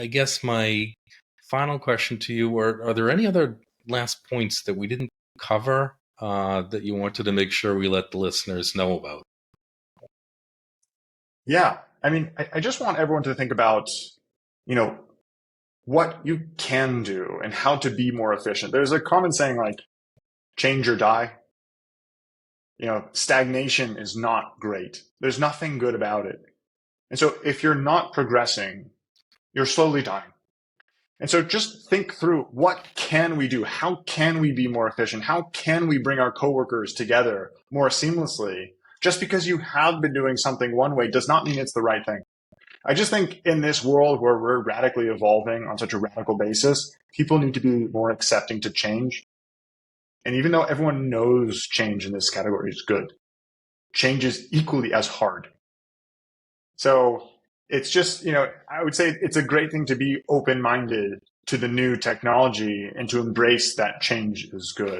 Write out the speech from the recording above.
I guess my final question to you are there any other last points that we didn't cover that you wanted to make sure we let the listeners know about? Yeah. I mean, I just want everyone to think about, you know, what you can do and how to be more efficient. There's a common saying like, change or die. Stagnation is not great. There's nothing good about it. And so if you're not progressing, you're slowly dying. And so just think through, what can we do? How can we be more efficient? How can we bring our coworkers together more seamlessly? Just because you have been doing something one way does not mean it's the right thing. I just think in this world where we're radically evolving on such a radical basis, people need to be more accepting to change. And even though everyone knows change in this category is good, change is equally as hard. So it's just, I would say it's a great thing to be open-minded to the new technology and to embrace that change is good.